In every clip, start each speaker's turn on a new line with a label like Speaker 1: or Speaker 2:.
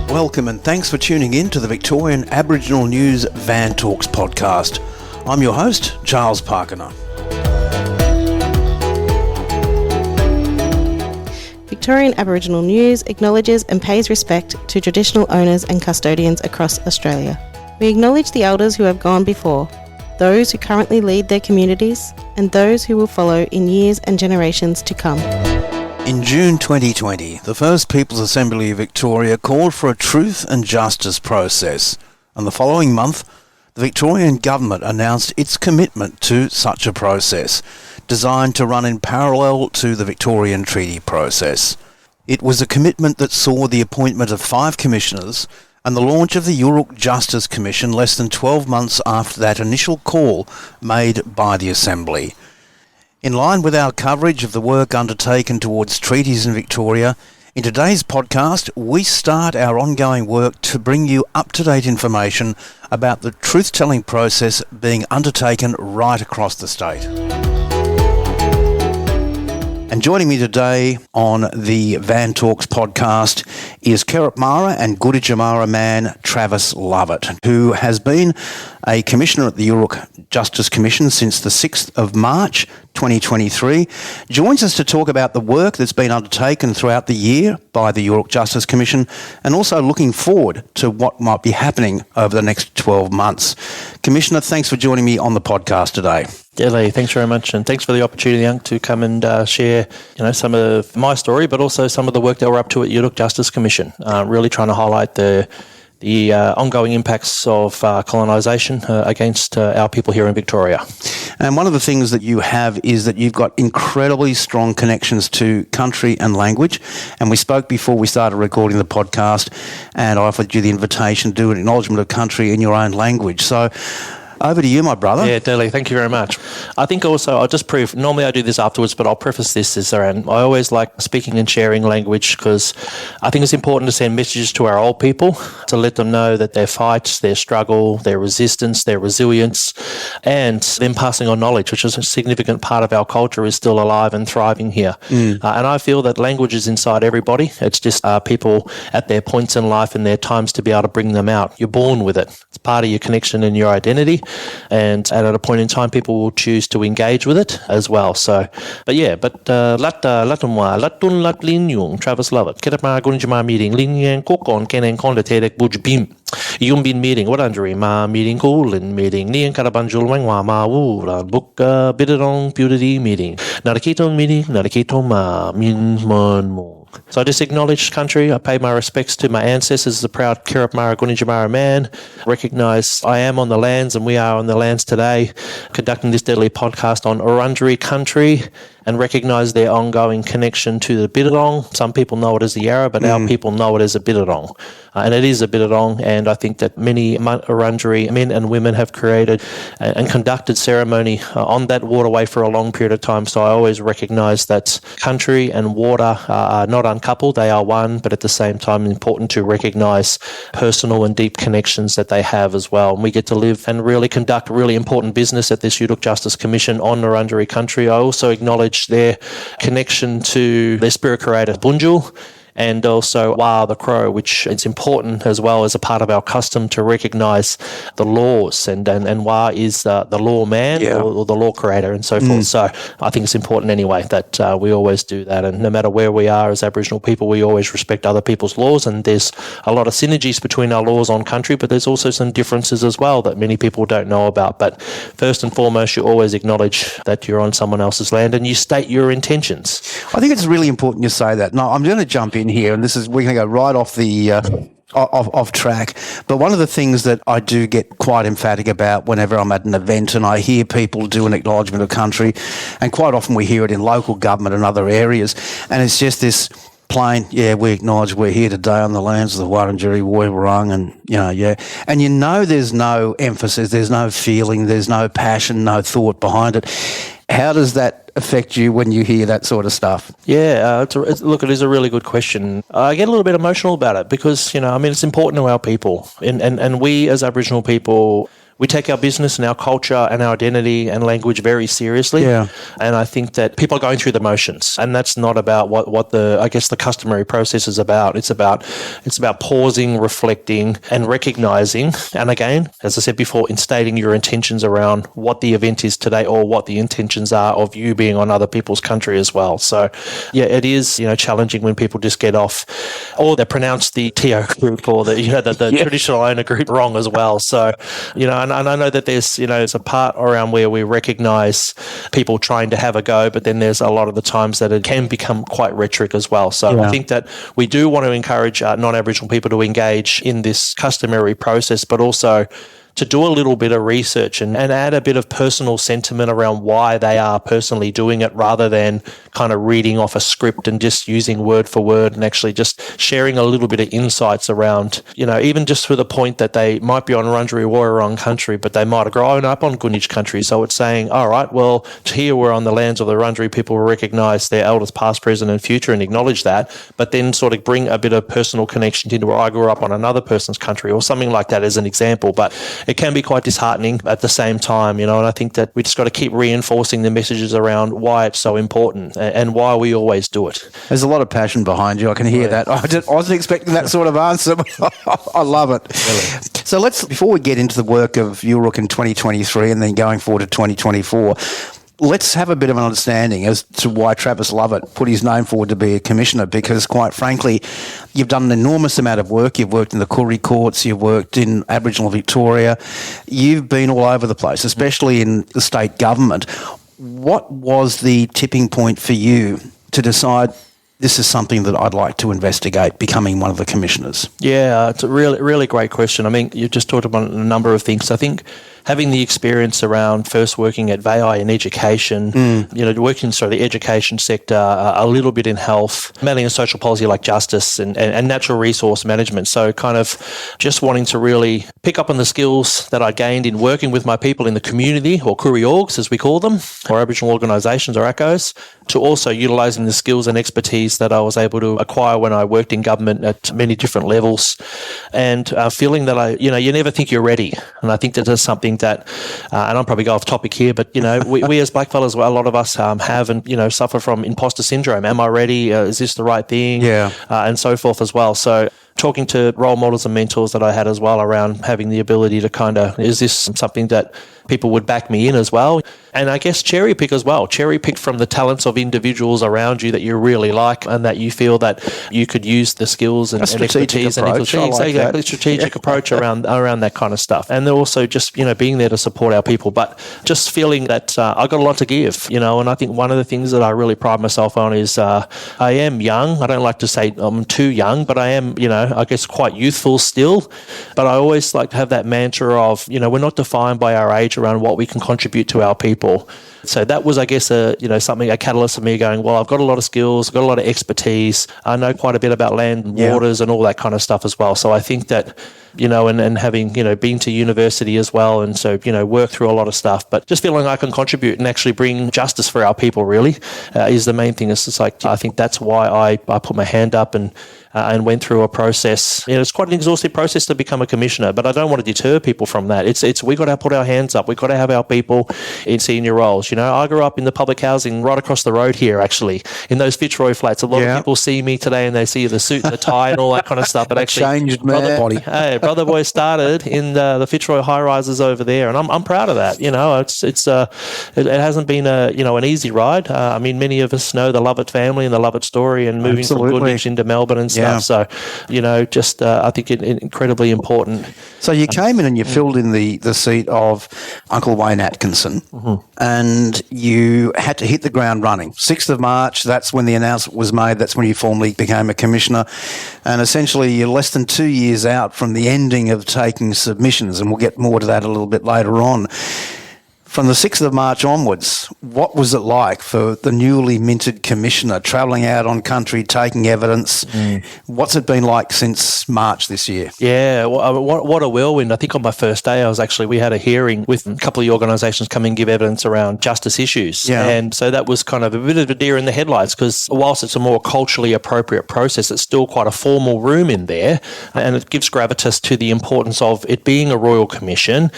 Speaker 1: Welcome and thanks for tuning in to the Victorian Aboriginal News Van Talks podcast. I'm your host, Charles Pakana.
Speaker 2: Victorian Aboriginal News acknowledges and pays respect to traditional owners and custodians across Australia. We acknowledge the elders who have gone before, those who currently lead their communities, and those who will follow in years and generations to come.
Speaker 1: In June 2020, the First Peoples Assembly of Victoria called for a truth and justice process, and the following month, the Victorian Government announced its commitment to such a process, designed to run in parallel to the Victorian treaty process. It was a commitment that saw the appointment of 5 commissioners and the launch of the Yoorrook Justice Commission less than 12 months after that initial call made by the Assembly. In line with our coverage of the work undertaken towards treaties in Victoria, in today's podcast, we start our ongoing work to bring you up-to-date information about the truth-telling process being undertaken right across the state. And joining me today on the Van Talks podcast is Kerrupmara and Gunditjmara man Travis Lovett, who has been a commissioner at the Yoorrook Justice Commission since the 6th of March 2023, joins us to talk about the work that's been undertaken throughout the year by the Yoorrook Justice Commission and also looking forward to what might be happening over the next 12 months. Commissioner, thanks for joining me on the podcast today.
Speaker 3: Lee, thanks very much, and thanks for the opportunity to come and share, some of my story, but also some of the work that we're up to at Yoorrook Justice Commission. Really trying to highlight the ongoing impacts of colonisation against our people here in Victoria.
Speaker 1: And one of the things that you have is that you've got incredibly strong connections to country and language. And we spoke before we started recording the podcast, and I offered you the invitation to do an acknowledgement of country in your own language. So over to you, my brother.
Speaker 3: Yeah, Lee, thank you very much. I think also I'll just normally I do this afterwards, but I'll preface this as around, I always like speaking and sharing language because I think it's important to send messages to our old people to let them know that their fights, their struggle, their resistance, their resilience, and them passing on knowledge, which is a significant part of our culture, is still alive and thriving here. And I feel that language is inside everybody. It's just people at their points in life and their times to be able to bring them out. You're born with it. It's part of your connection and your identity. And at a point in time, people will choose to engage with it as well. So, latun lat lin yung Travis Lovett, Kerrupmara Gunditjmara meeting, lin yang kokon kenen kon le terek buj bim. Yung bin meeting, what under ma meeting coolin meeting, nian karabanjul wangwa ma wu book bidderong purity meeting, narakiton meeting, narakiton ma min mon mo. So I just acknowledge country. I pay my respects to my ancestors as a proud Kerrupmara Gunditjmara man. Recognise I am on the lands and we are on the lands today, conducting this deadly podcast on Wurundjeri country, and recognise their ongoing connection to the Bidderong. Some people know it as the Yarra, but our people know it as a Bidderong. And it is a Bidderong, and I think that many Wurundjeri men and women have created and conducted ceremony on that waterway for a long period of time. So I always recognise that country and water are not uncoupled, they are one, but at the same time important to recognise personal and deep connections that they have as well. And we get to live and really conduct really important business at this Yoorrook Justice Commission on Wurundjeri country. I also acknowledge their connection to their spirit creator, Bunjil, and also Wa the Crow, which is important as well as a part of our custom to recognise the laws. And Wa is the law man or the law creator and so forth. So I think it's important anyway that we always do that. And no matter where we are as Aboriginal people, we always respect other people's laws. And there's a lot of synergies between our laws on country, but there's also some differences as well that many people don't know about. But first and foremost, you always acknowledge that you're on someone else's land and you state your intentions.
Speaker 1: I think it's really important you say that. Now, I'm going to jump in here, and we're going to go right off the off track. But one of the things that I do get quite emphatic about whenever I'm at an event and I hear people do an acknowledgement of country, and quite often we hear it in local government and other areas, and it's just this plain, we acknowledge we're here today on the lands of the Wurundjeri Woiwurrung, and and there's no emphasis, there's no feeling, there's no passion, no thought behind it. How does that affect you when you hear that sort of stuff?
Speaker 3: Yeah, look, it is a really good question. I get a little bit emotional about it because, it's important to our people. And we as Aboriginal people, we take our business and our culture and our identity and language very seriously.
Speaker 1: Yeah.
Speaker 3: And I think that people are going through the motions, and that's not about what the, I guess, the customary process is about. It's about pausing, reflecting, and recognizing. And again, as I said before, instating your intentions around what the event is today or what the intentions are of you being on other people's country as well. So, yeah, it is, challenging when people just get off, or they pronounce the TO group or the traditional owner group wrong as well. So, and I know that there's a part around where we recognize people trying to have a go, but then there's a lot of the times that it can become quite rhetoric as well. So I think that we do want to encourage non-Aboriginal people to engage in this customary process, but also to do a little bit of research and add a bit of personal sentiment around why they are personally doing it, rather than kind of reading off a script and just using word for word, and actually just sharing a little bit of insights around, even just for the point that they might be on Wurundjeri Woi-wurrung country, but they might have grown up on Gunditj country. So it's saying, all right, well, here we're on the lands of the Wurundjeri people, will recognise their elders past, present and future and acknowledge that, but then sort of bring a bit of personal connection into where I grew up on another person's country or something like that as an example. But it can be quite disheartening at the same time, and I think that we just got to keep reinforcing the messages around why it's so important and why we always do it.
Speaker 1: There's a lot of passion behind you. I can hear that. I wasn't expecting that sort of answer, but I love it.
Speaker 3: Really?
Speaker 1: So before we get into the work of Yoorrook in 2023 and then going forward to 2024, let's have a bit of an understanding as to why Travis Lovett put his name forward to be a commissioner, because quite frankly, you've done an enormous amount of work. You've worked in the Koori courts, you've worked in Aboriginal Victoria, you've been all over the place, especially in the state government. What was the tipping point for you to decide this is something that I'd like to investigate, becoming one of the commissioners? Yeah,
Speaker 3: it's a really, really great question. I mean, you just talked about a number of things. I think having the experience around first working at VAI in education, working in the education sector, a little bit in health, mainly in social policy like justice and natural resource management. So kind of just wanting to really pick up on the skills that I gained in working with my people in the community, or Koori orgs as we call them, or Aboriginal organisations or ACOs, to also utilising the skills and expertise that I was able to acquire when I worked in government at many different levels, and feeling that you never think you're ready. And I think that is something that, and I'm probably going off topic here, but we as blackfellas, a lot of us have and suffer from imposter syndrome. Am I ready? Is this the right thing?
Speaker 1: Yeah,
Speaker 3: and so forth as well. So talking to role models and mentors that I had as well around having the ability to is this something that people would back me in as well? And I guess cherry pick as well. Cherry pick from the talents of individuals around you that you really like and that you feel that you could use the skills and expertise and strategic approach around that kind of stuff. And then also just, being there to support our people, but just feeling that I got a lot to give, and I think one of the things that I really pride myself on is I am young. I don't like to say I'm too young, but I am, I guess quite youthful still. But I always like to have that mantra of, we're not defined by our age around what we can contribute to our people. So that was, I guess, a catalyst for me going, well, I've got a lot of skills, I've got a lot of expertise. I know quite a bit about land and waters and all that kind of stuff as well. So I think that, and having, been to university as well. And so, work through a lot of stuff, but just feeling I can contribute and actually bring justice for our people really is the main thing. It's just like, I think that's why I put my hand up and went through a process. It's quite an exhaustive process to become a commissioner, but I don't want to deter people from that. It's we got to put our hands up. We've got to have our people in senior roles. I grew up in the public housing right across the road here, actually, in those Fitzroy flats. A lot of people see me today and they see the suit and the tie and all that kind of stuff. But actually,
Speaker 1: changed man.
Speaker 3: Brother Boy started in the Fitzroy high rises over there, and I'm proud of that. It hasn't been an easy ride. Many of us know the Lovett family and the Lovett story, and moving from Gunditj into Melbourne and stuff. So, I think it incredibly important.
Speaker 1: So you came in and you filled in the seat of Uncle Wayne Atkinson, and you had to hit the ground running. 6th of March, that's when the announcement was made. That's when you formally became a commissioner. And essentially you're less than 2 years out from the ending of taking submissions, and we'll get more to that a little bit later on. From the 6th of March onwards, what was it like for the newly minted commissioner travelling out on country, taking evidence? What's it been like since March this year?
Speaker 3: Yeah, what a whirlwind. I think on my first day, we had a hearing with a couple of organisations come and give evidence around justice issues. Yeah. And so that was kind of a bit of a deer in the headlights, because whilst it's a more culturally appropriate process, it's still quite a formal room in there, and it gives gravitas to the importance of it being a royal commission.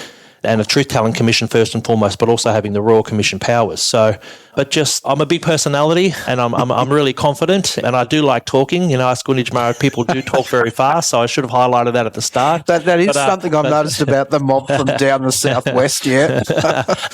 Speaker 3: and a truth-telling commission first and foremost, but also having the Royal Commission powers. So, but just, I'm a big personality, and I'm really confident, and I do like talking. Us Gunditjmara people do talk very fast, so I should have highlighted that at the start.
Speaker 1: That is something I've noticed about the mob from down the southwest, yeah.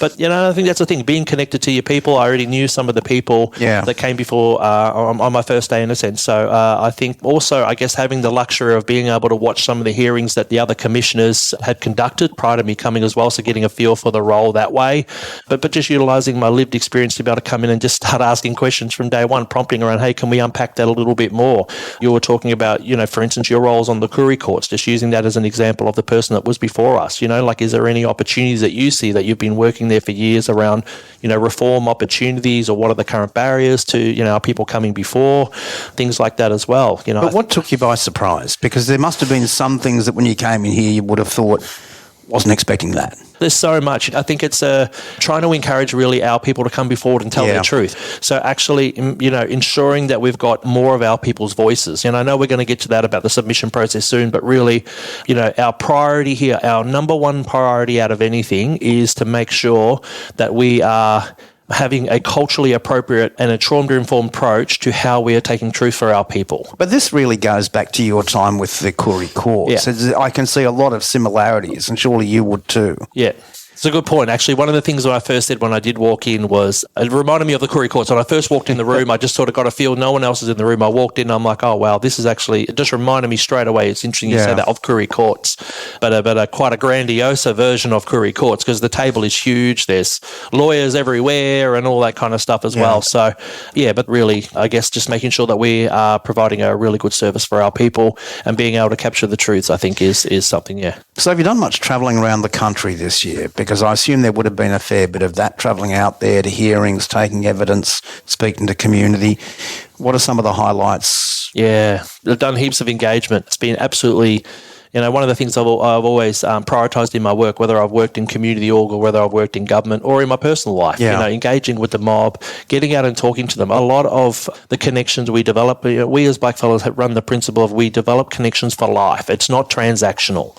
Speaker 3: But, I think that's the thing, being connected to your people. I already knew some of the people that came before on my first day, in a sense. So I think also, I guess, having the luxury of being able to watch some of the hearings that the other commissioners had conducted prior to me coming as well, so getting a feel for the role that way. But just utilising my lived experience to be able to come in and just start asking questions from day one, prompting around, hey, can we unpack that a little bit more? You were talking about, for instance, your roles on the Koori courts, just using that as an example of the person that was before us. Is there any opportunities that you see that you've been working there for years around, reform opportunities, or what are the current barriers to, our people coming before, things like that as well.
Speaker 1: But what took you by surprise? Because there must have been some things that when you came in here you would have thought, wasn't expecting that.
Speaker 3: There's so much. I think it's trying to encourage really our people to come forward and tell their truth. So actually, ensuring that we've got more of our people's voices. And I know we're going to get to that about the submission process soon, but really, our priority here, our number one priority out of anything is to make sure that we are having a culturally appropriate and a trauma-informed approach to how we are taking truth for our people.
Speaker 1: But this really goes back to your time with the Koori courts.
Speaker 3: Yeah.
Speaker 1: I can see a lot of similarities, and surely you would too.
Speaker 3: Yeah. It's a good point. Actually, one of the things that I first said when I did walk in was, it reminded me of the Koori courts. When I first walked in the room, I just sort of got a feel no one else is in the room. I walked in, I'm like, oh, wow, this is actually, it just reminded me straight away. It's interesting you say that, of Koori courts, but quite a grandiosa version of Koori courts, because the table is huge. There's lawyers everywhere and all that kind of stuff as well. So, but really, I guess just making sure that we are providing a really good service for our people and being able to capture the truths, I think, is something,
Speaker 1: So have you done much travelling around the country this year? Because I assume there would have been a fair bit of that, travelling out there to hearings, taking evidence, speaking to community. What are some of the highlights?
Speaker 3: Yeah, I've done heaps of engagement. It's been absolutely, one of the things I've always prioritised in my work, whether I've worked in community org or whether I've worked in government or in my personal life, engaging with the mob, getting out and talking to them. A lot of the connections we develop, we as blackfellas have run the principle of we develop connections for life. It's not transactional.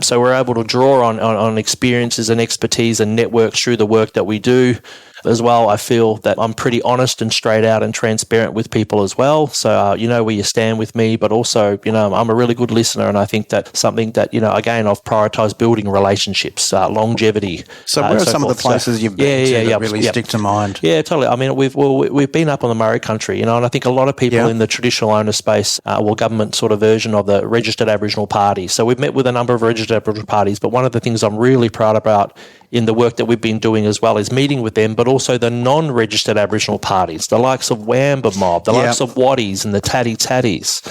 Speaker 3: So we're able to draw on experiences and expertise and networks through the work that we do. As well, I feel that I'm pretty honest and straight out and transparent with people as well. So, where you stand with me, but also, I'm a really good listener. And I think that's something that, again, I've prioritised building relationships, longevity.
Speaker 1: So where are some of the places you've been that really stick to mind?
Speaker 3: Yeah, totally. I mean, we've been up on the Murray country, and I think a lot of people in the traditional owner space, government sort of version of the registered Aboriginal party. So we've met with a number of registered Aboriginal parties, but one of the things I'm really proud about in the work that we've been doing as well is meeting with them, but also the non-registered Aboriginal parties, the likes of Wamba mob, the likes of Waddies and the Tatties,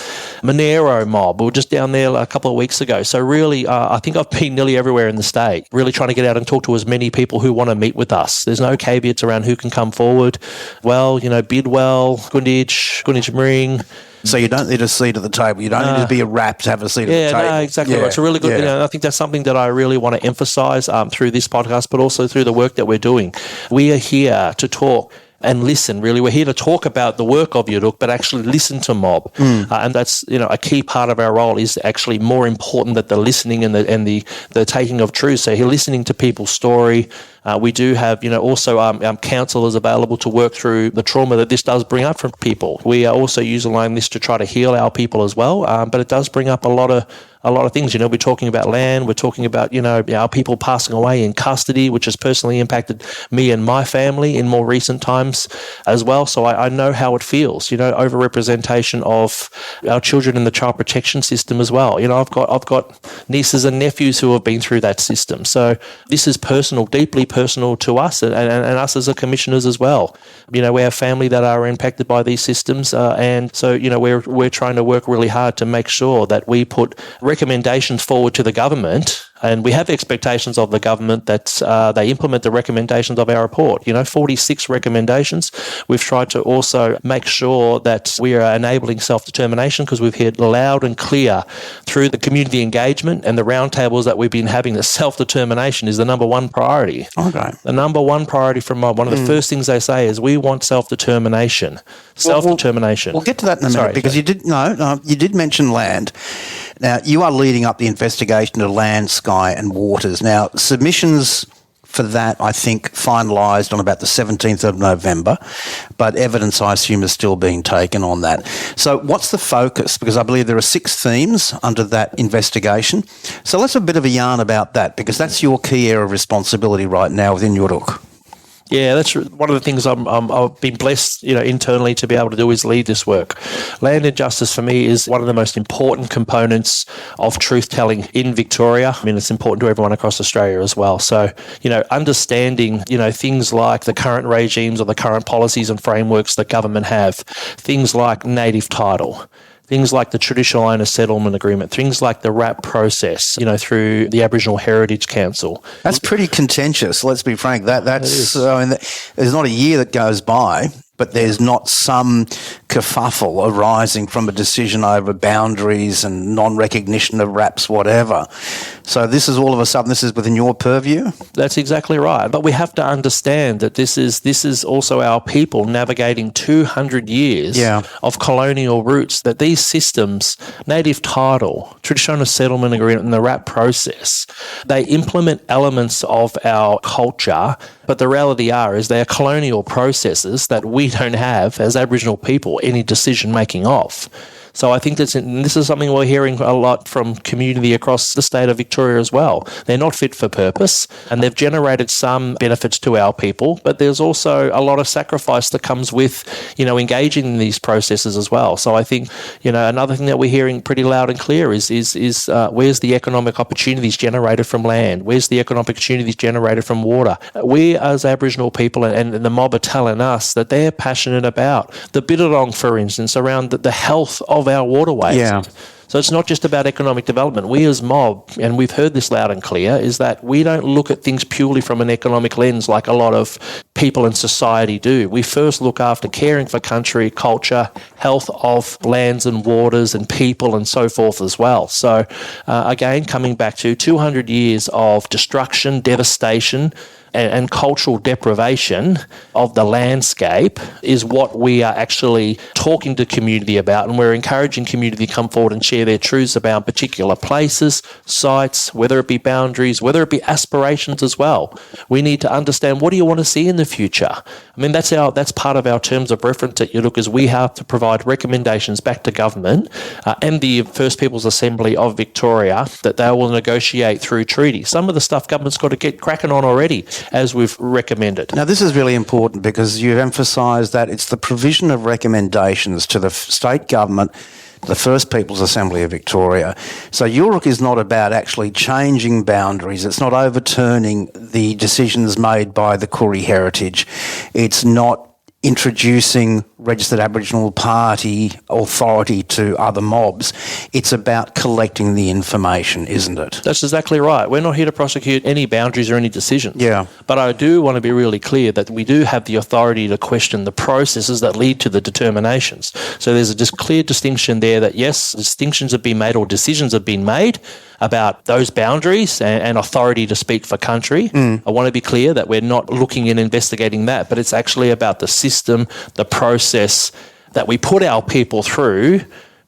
Speaker 3: Monero mob. We were just down there a couple of weeks ago. So really, I think I've been nearly everywhere in the state, really trying to get out and talk to as many people who want to meet with us. There's no caveats around who can come forward. Well, Bidwell, Gunditjmara.
Speaker 1: So you don't need a seat at the table. You don't need to be a rap to have a seat at the table.
Speaker 3: Yeah, no, exactly right. It's a really good, I think that's something that I really want to emphasise through this podcast, but also through the work that we're doing. We are here to talk and listen, really. We're here to talk about the work of Yoorrook, but actually listen to mob. And that's, a key part of our role is actually more important than the listening and the taking of truth. So you're listening to people's story. We do have, also counsellors available to work through the trauma that this does bring up from people. We are also utilising this to try to heal our people as well, but it does bring up a lot of things. We're talking about land. We're talking about, our people passing away in custody, which has personally impacted me and my family in more recent times as well. So I know how it feels, overrepresentation of our children in the child protection system as well. I've got nieces and nephews who have been through that system. So this is personal, deeply personal to us and us as the commissioners as well. We have family that are impacted by these systems, and so we're trying to work really hard to make sure that we put recommendations forward to the government, and we have expectations of the government that they implement the recommendations of our report. 46 recommendations. We've tried to also make sure that we are enabling self-determination, because we've heard loud and clear through the community engagement and the roundtables that we've been having that self-determination is the number one priority.
Speaker 1: Okay.
Speaker 3: The number one priority from mob, one of the first things they say is we want self-determination. Self-determination.
Speaker 1: We'll get to that in a minute, because you did mention land. Now, you are leading up the investigation of land, sky and waters. Now, submissions for that, I think, finalised on about the 17th of November, but evidence, I assume, is still being taken on that. So what's the focus? Because I believe there are 6 themes under that investigation. So let's have a bit of a yarn about that, because that's your key area of responsibility right now within Yoorrook.
Speaker 3: Yeah, that's one of the things I've been blessed, internally to be able to do is lead this work. Land and justice for me is one of the most important components of truth-telling in Victoria. I mean, it's important to everyone across Australia as well. So, understanding, things like the current regimes or the current policies and frameworks that government have, things like native title, things like the Traditional Owner Settlement Agreement, things like the RAP process, through the Aboriginal Heritage Council.
Speaker 1: That's pretty contentious, let's be frank. That's there's not a year that goes by, but there's not some kerfuffle arising from a decision over boundaries and non-recognition of RAPs, whatever. So this is all of a sudden, this is within your purview?
Speaker 3: That's exactly right. But we have to understand that this is also our people navigating 200 years of colonial roots, that these systems, native title, traditional settlement agreement and the RAP process, they implement elements of our culture, but the reality is they are colonial processes that we don't have as Aboriginal people any decision-making of. So I think this is something we're hearing a lot from community across the state of Victoria as well. They're not fit for purpose, and they've generated some benefits to our people, but there's also a lot of sacrifice that comes with, engaging in these processes as well. So I think, another thing that we're hearing pretty loud and clear is where's the economic opportunities generated from land? Where's the economic opportunities generated from water? We as Aboriginal people and the mob are telling us that they're passionate about the Bitterong, for instance, around the health of our waterways.
Speaker 1: Yeah.
Speaker 3: So it's not just about economic development. We as mob, and we've heard this loud and clear, is that we don't look at things purely from an economic lens like a lot of people in society do. We first look after caring for country, culture, health of lands and waters and people and so forth as well. So again, coming back to 200 years of destruction, devastation, and cultural deprivation of the landscape is what we are actually talking to community about, and we're encouraging community to come forward and share their truths about particular places, sites, whether it be boundaries, whether it be aspirations as well. We need to understand, what do you want to see in the future? I mean, that's part of our terms of reference at Yoorrook, is we have to provide recommendations back to government and the First Peoples Assembly of Victoria that they will negotiate through treaty. Some of the stuff government's got to get cracking on already, as we've recommended.
Speaker 1: Now, this is really important because you've emphasised that it's the provision of recommendations to the state government, the First Peoples Assembly of Victoria. So Yoorrook is not about actually changing boundaries. It's not overturning the decisions made by the Koori Heritage. It's not introducing registered Aboriginal party authority to other mobs. It's about collecting the information, isn't it?
Speaker 3: That's exactly right. We're not here to prosecute any boundaries or any decisions.
Speaker 1: Yeah.
Speaker 3: But I do want to be really clear that we do have the authority to question the processes that lead to the determinations. So there's a just clear distinction there that, yes, distinctions have been made or decisions have been made about those boundaries and authority to speak for country. I want to be clear that we're not looking and investigating that, but it's actually about the system, the process that we put our people through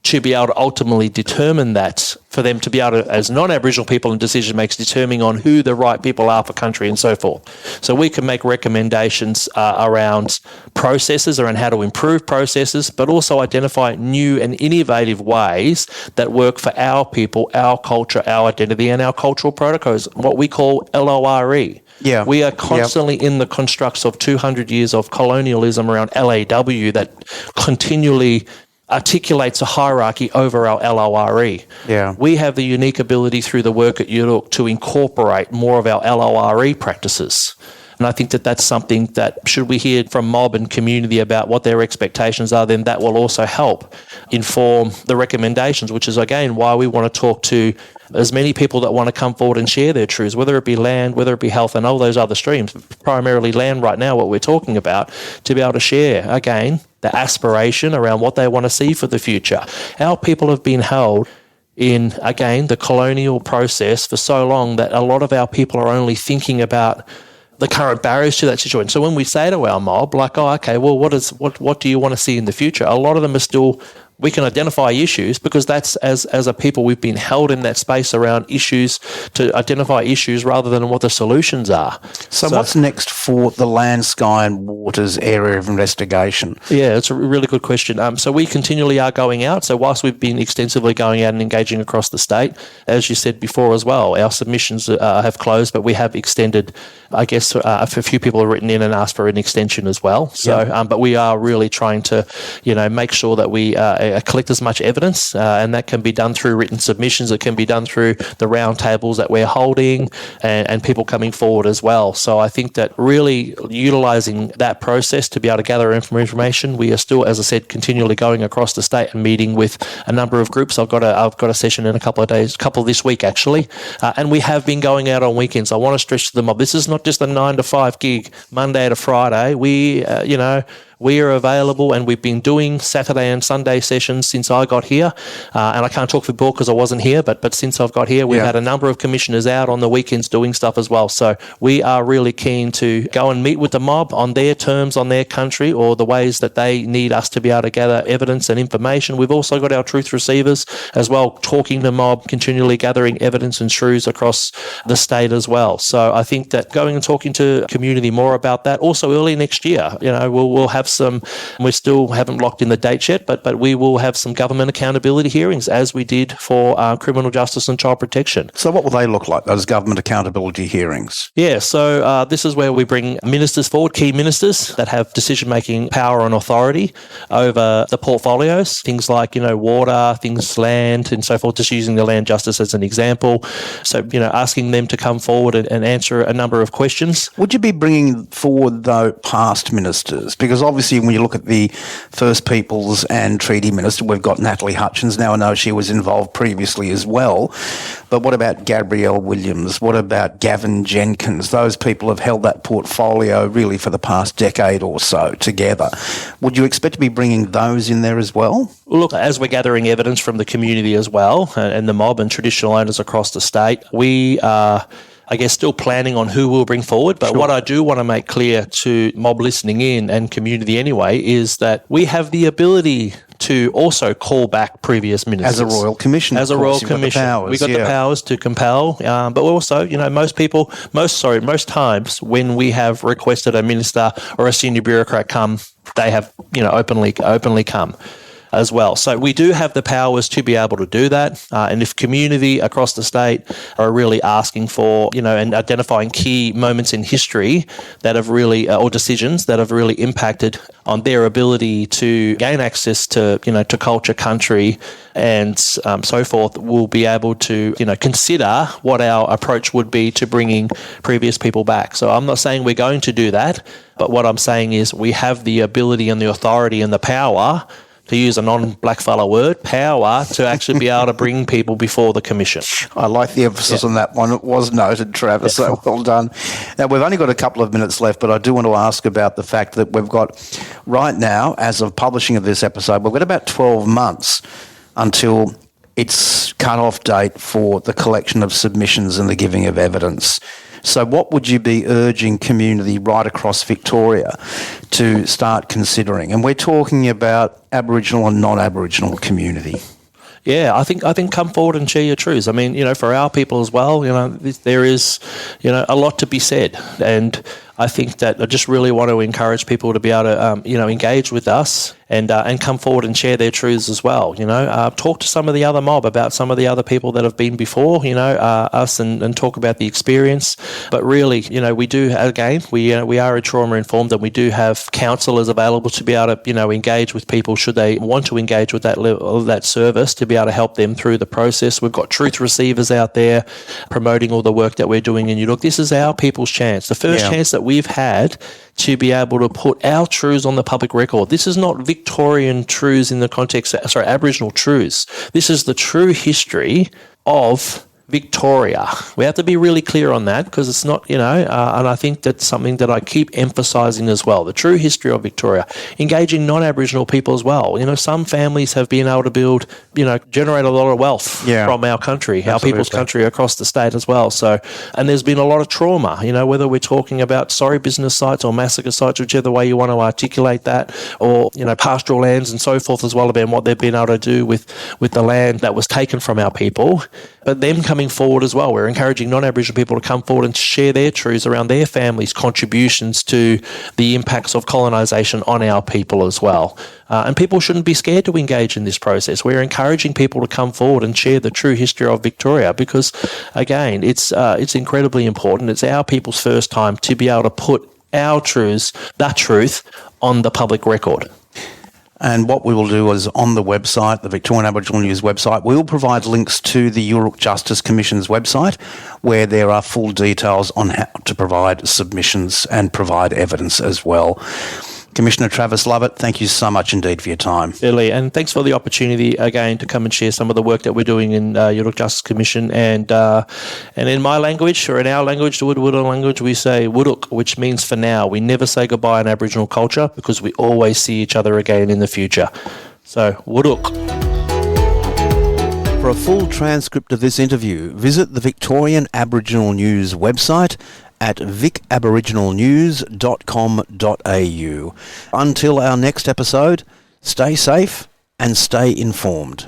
Speaker 3: to be able to ultimately determine that, for them to be able to, as non-Aboriginal people and decision makers, determining on who the right people are for country and so forth. So we can make recommendations around processes, around how to improve processes, but also identify new and innovative ways that work for our people, our culture, our identity, and our cultural protocols, what we call LORE.
Speaker 1: Yeah.
Speaker 3: We are constantly in the constructs of 200 years of colonialism around LAW that continually articulates a hierarchy over our LORE.
Speaker 1: Yeah.
Speaker 3: We have the unique ability through the work at Yoorrook to incorporate more of our LORE practices. And I think that that's something that, should we hear from mob and community about what their expectations are, then that will also help inform the recommendations, which is, again, why we want to talk to as many people that want to come forward and share their truths, whether it be land, whether it be health, and all those other streams, primarily land right now, what we're talking about, to be able to share, again, the aspiration around what they want to see for the future. Our people have been held in, again, the colonial process for so long that a lot of our people are only thinking about the current barriers to that situation. So when we say to our mob, like, oh, okay, well, what do you want to see in the future? A lot of them are still We can identify issues because that's, as a people, we've been held in that space around issues to identify issues rather than what the solutions are.
Speaker 1: So what's next for the Land, Sky and Waters area of investigation?
Speaker 3: Yeah, it's a really good question. So we continually are going out. So whilst we've been extensively going out and engaging across the state, as you said before as well, our submissions have closed, but we have extended, I guess, a few people have written in and asked for an extension as well. So, but we are really trying to, make sure that we collect as much evidence, and that can be done through written submissions. It can be done through the round tables that we're holding and people coming forward as well. So I think that really utilising that process to be able to gather information, we are still, as I said, continually going across the state and meeting with a number of groups. I've got a session in a couple of days, this week actually, and we have been going out on weekends. I want to stress to the mob, this is not just a 9 to 5 gig, Monday to Friday. We are available, and we've been doing Saturday and Sunday sessions since I got here. And I can't talk for Bill because I wasn't here, but since I've got here, we've had a number of commissioners out on the weekends doing stuff as well. So we are really keen to go and meet with the mob on their terms, on their country, or the ways that they need us to be able to gather evidence and information. We've also got our truth receivers as well, talking to mob, continually gathering evidence and truths across the state as well. So I think that going and talking to community more about that. Also early next year, we'll have some, we still haven't locked in the dates yet, but we will have some government accountability hearings as we did for criminal justice and child protection.
Speaker 1: So what will they look like, those government accountability hearings?
Speaker 3: Yeah, so this is where we bring ministers forward, key ministers that have decision-making power and authority over the portfolios, things like, water, things land and so forth, just using the land justice as an example. So, asking them to come forward and answer a number of questions.
Speaker 1: Would you be bringing forward, though, past ministers? Because obviously when you look at the First Peoples and Treaty Minister, we've got Natalie Hutchins. Now I know she was involved previously as well. But what about Gabrielle Williams? What about Gavin Jenkins? Those people have held that portfolio really for the past decade or so together. Would you expect to be bringing those in there as well?
Speaker 3: Look, as we're gathering evidence from the community as well, and the mob and traditional owners across the state, we are, I guess, still planning on who we'll bring forward. But what I do want to make clear to mob listening in and community anyway is that we have the ability to also call back previous ministers.
Speaker 1: As a Royal Commission.
Speaker 3: As a Royal Commission. We've got the powers to compel, but also, most times when we have requested a minister or a senior bureaucrat come, they have, openly come as well. So we do have the powers to be able to do that. And if community across the state are really asking for, and identifying key moments in history that have really, or decisions that have really impacted on their ability to gain access to, to culture, country, and so forth, we'll be able to, consider what our approach would be to bringing previous people back. So I'm not saying we're going to do that, but what I'm saying is we have the ability and the authority and the power, to use a non-blackfella word, power to actually be able to bring people before the Commission.
Speaker 1: I like the emphasis on that one. It was noted, Travis, so well done. Now, we've only got a couple of minutes left, but I do want to ask about the fact that we've got, right now, as of publishing of this episode, we've got about 12 months until its cut-off date for the collection of submissions and the giving of evidence. So what would you be urging community right across Victoria to start considering? And we're talking about Aboriginal and non-Aboriginal community.
Speaker 3: Yeah, I think come forward and share your truths. I mean, for our people as well, there is, a lot to be said. And I think that I just really want to encourage people to be able to, engage with us and come forward and share their truths as well. Talk to some of the other mob about some of the other people that have been before, us and talk about the experience. But really, we do, again, we are trauma informed, and we do have counsellors available to be able to, engage with people should they want to engage with that level of that service, to be able to help them through the process. We've got truth receivers out there promoting all the work that we're doing in Yoorrook. This is our people's chance, the first chance that we've had to be able to put our truths on the public record. This is not Victorian truths in the context, Aboriginal truths. This is the true history of Victoria. We have to be really clear on that because it's not, and I think that's something that I keep emphasising as well. The true history of Victoria, engaging non-Aboriginal people as well. Some families have been able to build, generate a lot of wealth from our country, our people's country across the state as well. So, and there's been a lot of trauma, whether we're talking about sorry business sites or massacre sites, whichever way you want to articulate that, or, pastoral lands and so forth as well, about what they've been able to do with the land that was taken from our people. But them coming forward as well, we're encouraging non-Aboriginal people to come forward and share their truths around their families' contributions to the impacts of colonisation on our people as well. And people shouldn't be scared to engage in this process. We're encouraging people to come forward and share the true history of Victoria because, again, it's incredibly important. It's our people's first time to be able to put our truths, that truth, on the public record.
Speaker 1: And what we will do is on the website, the Victorian Aboriginal News website, we will provide links to the Yoorrook Justice Commission's website where there are full details on how to provide submissions and provide evidence as well. Commissioner Travis Lovett, thank you so much indeed for your time.
Speaker 3: Certainly, and thanks for the opportunity again to come and share some of the work that we're doing in Yoorrook Justice Commission. And in my language, or in our language, the Wurundjeri language, we say Wurruk, which means for now. We never say goodbye in Aboriginal culture because we always see each other again in the future. So, Wurruk.
Speaker 1: For a full transcript of this interview, visit the Victorian Aboriginal News website at vicaboriginalnews.com.au. Until our next episode, stay safe and stay informed.